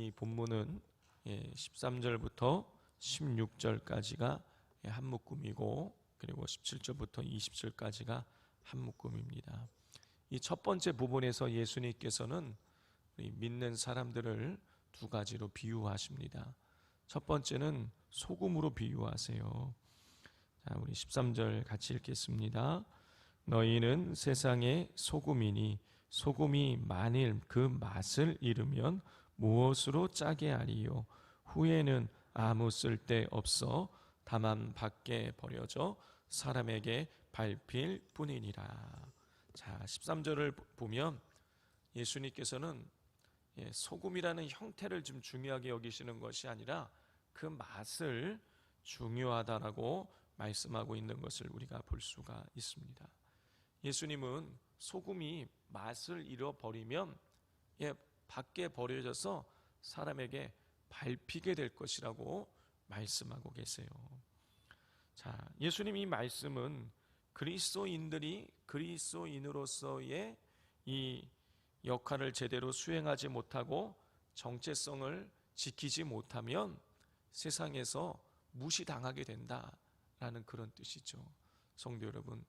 이 본문은 13절부터 16절까지가 한 묶음이고, 그리고 17절부터 20절까지가 한 묶음입니다. 이 첫 번째 부분에서 예수님께서는 우리 믿는 사람들을 두 가지로 비유하십니다. 첫 번째는 소금으로 비유하세요. 자, 우리 13절 같이 읽겠습니다. 너희는 세상의 소금이니 소금이 만일 그 맛을 잃으면 무엇으로 짜게 하리요? 후에는 아무 쓸데 없어 다만 밖에 버려져 사람에게 밟힐 뿐이니라. 자, 13절을 보면 예수님께서는 소금이라는 형태를 좀 중요하게 여기시는 것이 아니라 그 맛을 중요하다라고 말씀하고 있는 것을 우리가 볼 수가 있습니다. 예수님은 소금이 맛을 잃어버리면 밖에 버려져서 사람에게 밟히게 될 것이라고 말씀하고 계세요. 자, 예수님 이 말씀은 그리스도인들이 그리스도인으로서의 이 역할을 제대로 수행하지 못하고 정체성을 지키지 못하면 세상에서 무시당하게 된다라는 그런 뜻이죠. 성도 여러분,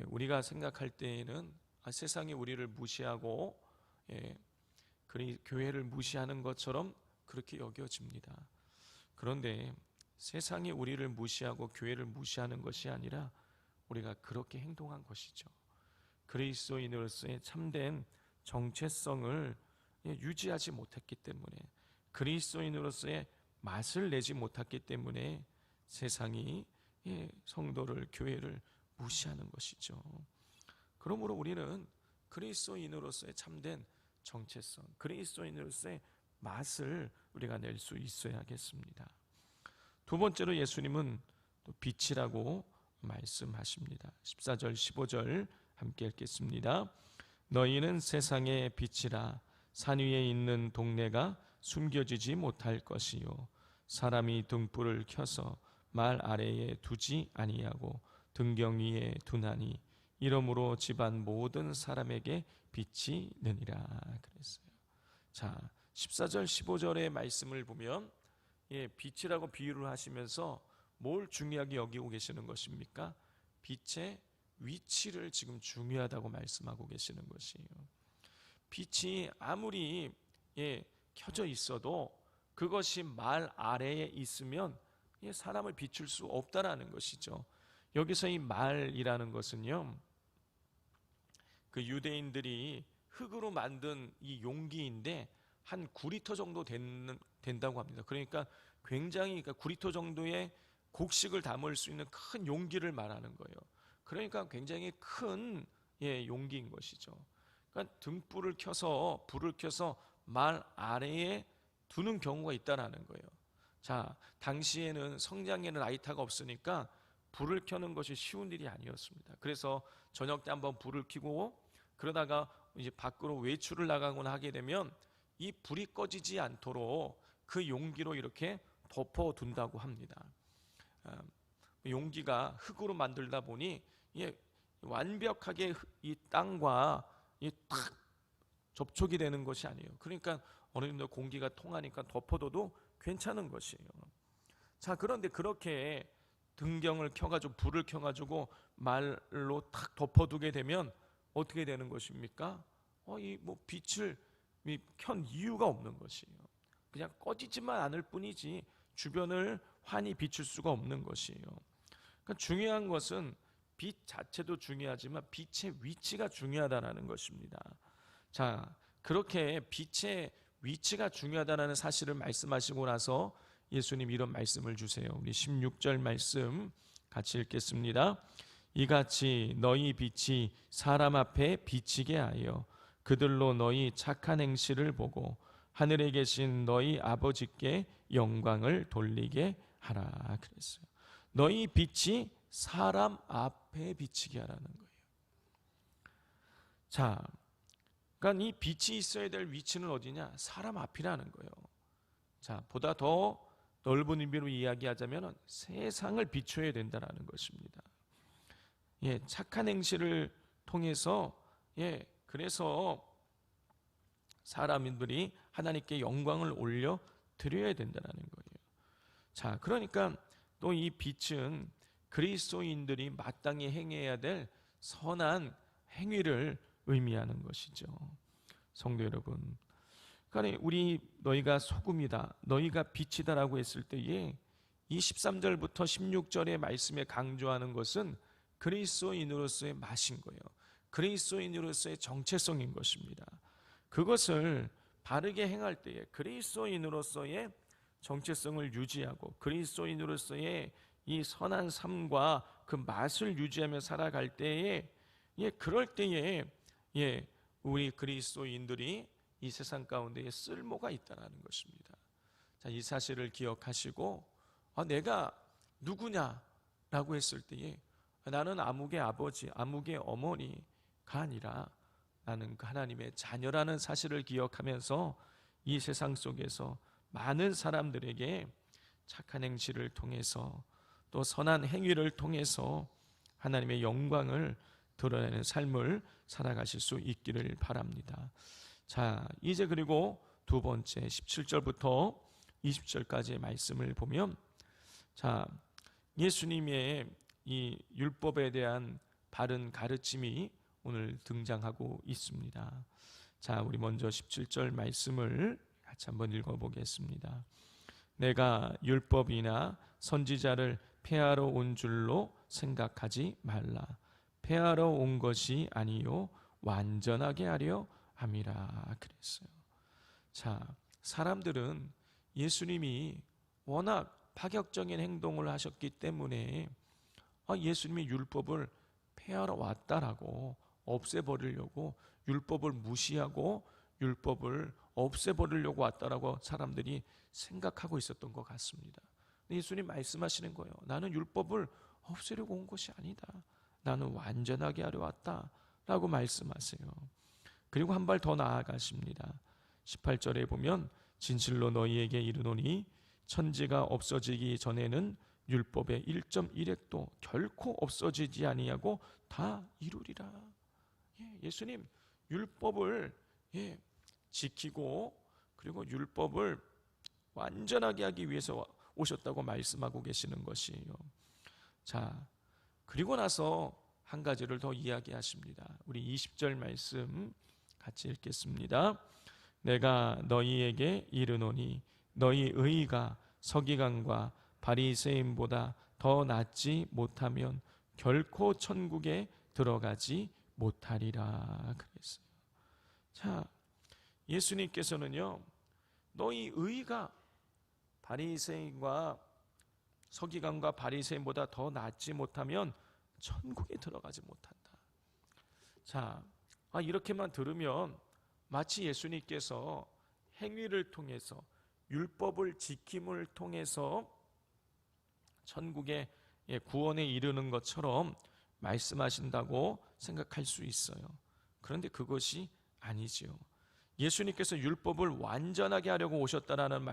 우리가 생각할 때에는 세상이 우리를 무시하고 교회를 무시하는 것처럼 그렇게 여겨집니다. 그런데 세상이 우리를 무시하고 교회를 무시하는 것이 아니라 우리가 그렇게 행동한 것이죠. 그리스도인으로서의 참된 정체성을 유지하지 못했기 때문에, 그리스도인으로서의 맛을 내지 못했기 때문에 세상이 성도를, 교회를 무시하는 것이죠. 그러므로 우리는 그리스도인으로서의 참된 정체성, 그리스도인으로서의 맛을 우리가 낼 수 있어야겠습니다. 두 번째로 예수님은 또 빛이라고 말씀하십니다. 14절 15절 함께 읽겠습니다. 너희는 세상의 빛이라. 산 위에 있는 동네가 숨겨지지 못할 것이요 사람이 등불을 켜서 말 아래에 두지 아니하고 등경 위에 두나니 이러므로 집안 모든 사람에게 빛이 느니라 그랬어요. 자, 14절 15절의 말씀을 보면 빛이라고 비유를 하시면서 뭘 중요하게 여기고 계시는 것입니까? 빛의 위치를 지금 중요하다고 말씀하고 계시는 것이에요. 빛이 아무리 켜져 있어도 그것이 말 아래에 있으면 사람을 비출 수 없다라는 것이죠. 여기서 이 말이라는 것은요, 그 유대인들이 흙으로 만든 이 용기인데 한 9리터 정도 된다고 합니다. 그러니까 굉장히 9리터 정도의 곡식을 담을 수 있는 큰 용기를 말하는 거예요. 그러니까 굉장히 큰 용기인 것이죠. 그러니까 등불을 켜서, 불을 켜서 말 아래에 두는 경우가 있다라는 거예요. 자, 당시에는 성장에는 라이터가 없으니까 불을 켜는 것이 쉬운 일이 아니었습니다. 그래서 저녁 때 한번 불을 켜고 그러다가 이제 밖으로 외출을 나가거나 하게 되면 이 불이 꺼지지 않도록 그 용기로 이렇게 덮어둔다고 합니다. 용기가 흙으로 만들다 보니 완벽하게 이 땅과 딱 접촉이 되는 것이 아니에요. 그러니까 어느 정도 공기가 통하니까 덮어둬도 괜찮은 것이에요. 자, 그런데 그렇게 등경을 켜가지고 불을 켜가지고 말로 탁 덮어두게 되면 어떻게 되는 것입니까? 빛을 켠 이유가 없는 것이에요. 그냥 꺼지지만 않을 뿐이지 주변을 환히 비출 수가 없는 것이에요. 그러니까 중요한 것은 빛 자체도 중요하지만 빛의 위치가 중요하다는 것입니다. 자, 그렇게 빛의 위치가 중요하다는 사실을 말씀하시고 나서 예수님 이런 말씀을 주세요. 우리 16절 말씀 같이 읽겠습니다. 이같이 너희 빛이 사람 앞에 비치게 하여 그들로 너희 착한 행실을 보고 하늘에 계신 너희 아버지께 영광을 돌리게 하라 그랬어요. 너희 빛이 사람 앞에 비치게 하라는 거예요. 자, 그러니까 이 빛이 있어야 될 위치는 어디냐? 사람 앞이라는 거예요. 자, 보다 더 넓은 의미로 이야기하자면 세상을 비춰야 된다는 것입니다. 착한 행실을 통해서 그래서 사람들이 하나님께 영광을 올려 드려야 된다는 거예요. 자, 그러니까 또 이 빛은 그리스도인들이 마땅히 행해야 될 선한 행위를 의미하는 것이죠. 성도 여러분, 그러니까 너희가 소금이다, 너희가 빛이다라고 했을 때에 이 13절부터 16절의 말씀에 강조하는 것은 그리스도인으로서의 맛인 거예요. 그리스도인으로서의 정체성인 것입니다. 그것을 바르게 행할 때에 그리스도인으로서의 정체성을 유지하고 그리스도인으로서의 이 선한 삶과 그 맛을 유지하며 살아갈 때에 그럴 때에 우리 그리스도인들이 이 세상 가운데에 쓸모가 있다는 것입니다. 자, 이 사실을 기억하시고 내가 누구냐라고 했을 때에 나는 아무개 아버지, 아무개 어머니가 아니라 나는 그 하나님의 자녀라는 사실을 기억하면서 이 세상 속에서 많은 사람들에게 착한 행실을 통해서 또 선한 행위를 통해서 하나님의 영광을 드러내는 삶을 살아가실 수 있기를 바랍니다. 자, 이제 그리고 두 번째 17절부터 20절까지의 말씀을 보면, 자, 예수님의 이 율법에 대한 바른 가르침이 오늘 등장하고 있습니다. 자, 우리 먼저 17절 말씀을 같이 한번 읽어보겠습니다. 내가 율법이나 선지자를 폐하러 온 줄로 생각하지 말라. 폐하러 온 것이 아니요 완전하게 하려 함이라 그랬어요. 자, 사람들은 예수님이 워낙 파격적인 행동을 하셨기 때문에 예수님이 율법을 폐하러 왔다라고 없애버리려고, 율법을 무시하고 율법을 없애버리려고 왔다라고 사람들이 생각하고 있었던 것 같습니다. 예수님 말씀하시는 거예요. 나는 율법을 없애려고 온 것이 아니다. 나는 완전하게 하려 왔다라고 말씀하세요. 그리고 한 발 더 나아가십니다. 18절에 보면 진실로 너희에게 이르노니 천지가 없어지기 전에는 율법의 1.1획도 결코 없어지지 아니하고 다 이루리라. 예수님 율법을 지키고 그리고 율법을 완전하게 하기 위해서 오셨다고 말씀하고 계시는 것이에요. 자, 그리고 나서 한 가지를 더 이야기하십니다. 우리 20절 말씀 같이 읽겠습니다. 내가 너희에게 이르노니 너희 의가 서기관과 바리새인보다 더 낫지 못하면 결코 천국에 들어가지 못하리라 그랬어요. 자, 예수님께서는요, 너희 의가 바리새인과 서기관과 바리새인보다 더 낫지 못하면 천국에 들어가지 못한다. 자, 이렇게만 들으면 마치 예수님께서 행위를 통해서 율법을 지킴을 통해서 천국의 구원에 이르는 것처럼 말씀하신다고 생각할 수 있어요. 그런데 그것이 아니지요. 예수님께서 율법을 완전하게 하려고 오셨다라는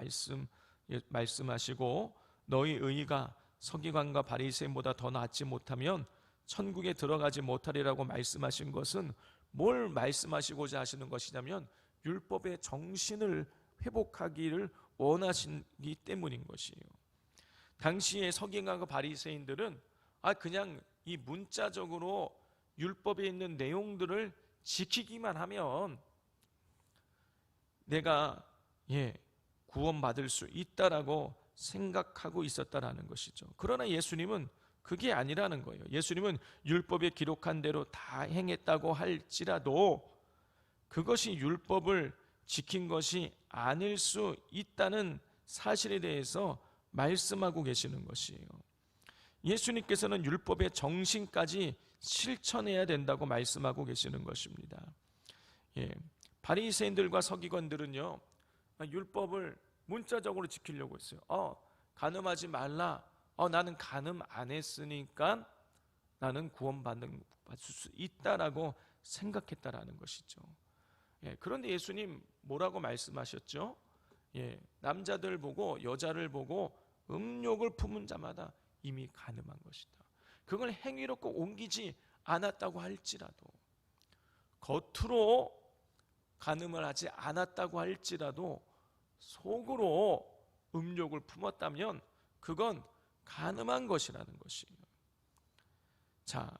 말씀하시고 너희 의가 서기관과 바리새인보다 더 낫지 못하면 천국에 들어가지 못하리라고 말씀하신 것은 뭘 말씀하시고자 하시는 것이냐면 율법의 정신을 회복하기를 원하시기 때문인 것이에요. 당시에 서기관과 바리새인들은 그냥 이 문자적으로 율법에 있는 내용들을 지키기만 하면 내가 구원받을 수 있다라고 생각하고 있었다라는 것이죠. 그러나 예수님은 그게 아니라는 거예요. 예수님은 율법에 기록한 대로 다 행했다고 할지라도 그것이 율법을 지킨 것이 아닐 수 있다는 사실에 대해서 말씀하고 계시는 것이에요. 예수님께서는 율법의 정신까지 실천해야 된다고 말씀하고 계시는 것입니다. 바리새인들과 서기관들은요, 율법을 문자적으로 지키려고 했어요. 간음하지 말라. 나는 간음 안 했으니까 나는 구원받을 수 있다라고 생각했다라는 것이죠. 그런데 예수님 뭐라고 말씀하셨죠? 남자들 보고 여자를 보고 음욕을 품은 자마다 이미 간음한 것이다. 그걸 행위로 꼭 옮기지 않았다고 할지라도 겉으로 간음을 하지 않았다고 할지라도 속으로 음욕을 품었다면 그건 간음한 것이라는 것이에요. 자,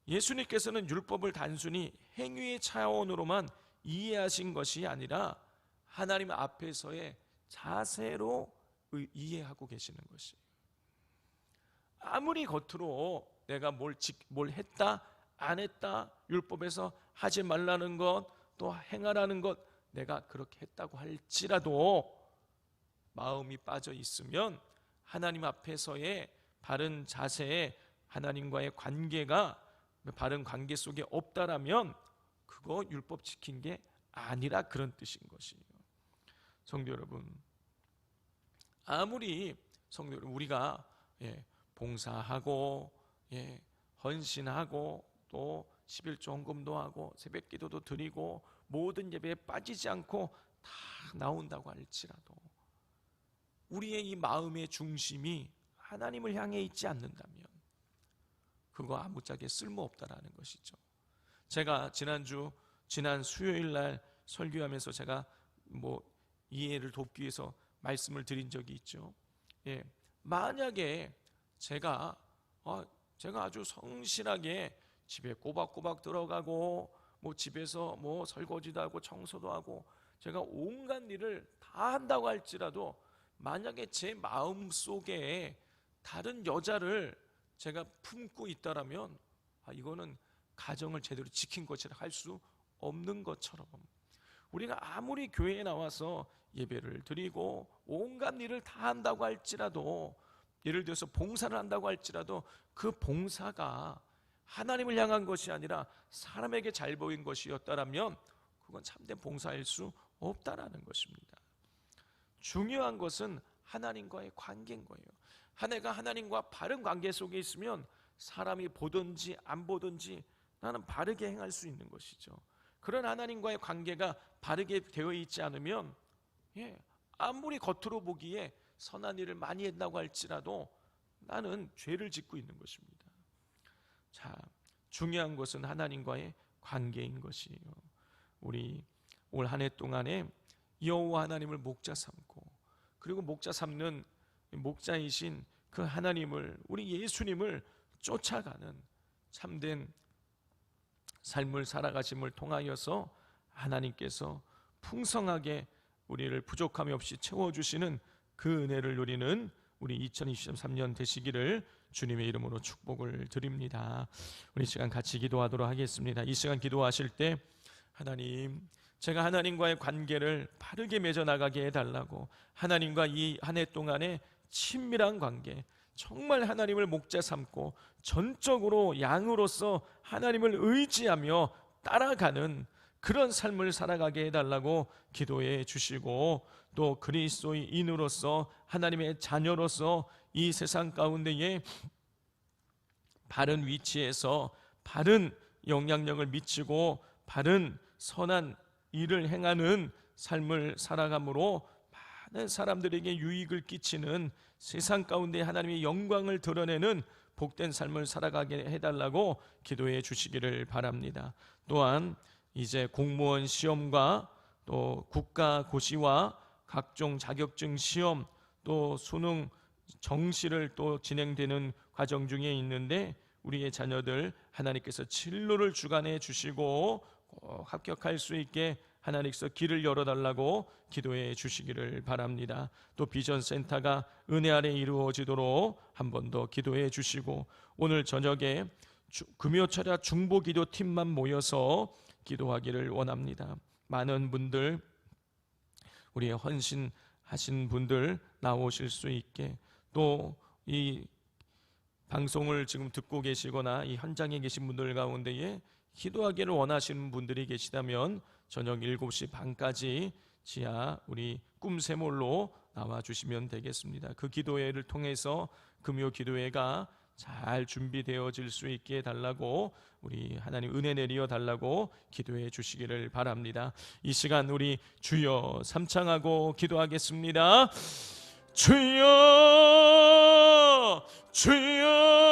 예수님께서는 율법을 단순히 행위의 차원으로만 이해하신 것이 아니라 하나님 앞에서의 자세로 이해하고 계시는 것이에요. 아무리 겉으로 내가 뭘 했다 안 했다, 율법에서 하지 말라는 것 또 행하라는 것 내가 그렇게 했다고 할지라도 마음이 빠져 있으면 하나님 앞에서의 바른 자세에 하나님과의 관계가 바른 관계 속에 없다라면 그거 율법 지킨 게 아니라 그런 뜻인 것이에요. 성도 여러분, 아무리 성도 여러분 우리가 봉사하고 헌신하고 또 11조 헌금도 하고 새벽기도도 드리고 모든 예배에 빠지지 않고 다 나온다고 할지라도 우리의 이 마음의 중심이 하나님을 향해 있지 않는다면 그거 아무짝에 쓸모없다라는 것이죠. 제가 지난 수요일 날 설교하면서 제가 이해를 돕기 위해서 말씀을 드린 적이 있죠. 만약에 제가 아주 성실하게 집에 꼬박꼬박 들어가고 집에서 설거지도 하고 청소도 하고 제가 온갖 일을 다 한다고 할지라도 만약에 제 마음 속에 다른 여자를 제가 품고 있다라면 이거는 가정을 제대로 지킨 것이라 할 수 없는 것처럼 우리가 아무리 교회에 나와서 예배를 드리고 온갖 일을 다 한다고 할지라도 예를 들어서 봉사를 한다고 할지라도 그 봉사가 하나님을 향한 것이 아니라 사람에게 잘 보인 것이었다라면 그건 참된 봉사일 수 없다라는 것입니다. 중요한 것은 하나님과의 관계인 거예요. 내가 하나님과 바른 관계 속에 있으면 사람이 보든지 안 보든지 나는 바르게 행할 수 있는 것이죠. 그런 하나님과의 관계가 바르게 되어 있지 않으면 아무리 겉으로 보기에 선한 일을 많이 했다고 할지라도 나는 죄를 짓고 있는 것입니다. 자, 중요한 것은 하나님과의 관계인 것이에요. 우리 올 한 해 동안에 여호와 하나님을 목자 삼고 그리고 목자 삼는 목자이신 그 하나님을 우리 예수님을 쫓아가는 참된 삶을 살아가심을 통하여서 하나님께서 풍성하게 우리를 부족함이 없이 채워주시는 그 은혜를 누리는 우리 2023년 되시기를 주님의 이름으로 축복을 드립니다. 우리 시간 같이 기도하도록 하겠습니다. 이 시간 기도하실 때 하나님, 제가 하나님과의 관계를 바르게 맺어나가게 해달라고 하나님과 이 한 해 동안의 친밀한 관계 정말 하나님을 목자 삼고 전적으로 양으로서 하나님을 의지하며 따라가는 그런 삶을 살아가게 해달라고 기도해 주시고 또 그리스도인으로서 하나님의 자녀로서 이 세상 가운데에 바른 위치에서 바른 영향력을 미치고 바른 선한 일을 행하는 삶을 살아감으로 많은 사람들에게 유익을 끼치는 세상 가운데 하나님의 영광을 드러내는 복된 삶을 살아가게 해달라고 기도해 주시기를 바랍니다. 또한 이제 공무원 시험과 또 국가고시와 각종 자격증 시험 또 수능 정시를 또 진행되는 과정 중에 있는데 우리의 자녀들 하나님께서 진로를 주관해 주시고 꼭 합격할 수 있게 하나님께서 길을 열어달라고 기도해 주시기를 바랍니다. 또 비전센터가 은혜 아래 이루어지도록 한 번 더 기도해 주시고 오늘 저녁에 금요철야 중보기도 팀만 모여서 기도하기를 원합니다. 많은 분들 우리의 헌신하신 분들 나오실 수 있게 또 이 방송을 지금 듣고 계시거나 이 현장에 계신 분들 가운데에 기도하기를 원하시는 분들이 계시다면 저녁 7시 반까지 지하 우리 꿈샘홀로 나와주시면 되겠습니다. 그 기도회를 통해서 금요 기도회가 잘 준비되어질 수 있게 해달라고 우리 하나님 은혜 내리어 달라고 기도해 주시기를 바랍니다. 이 시간 우리 주여 삼창하고 기도하겠습니다. 주여 주여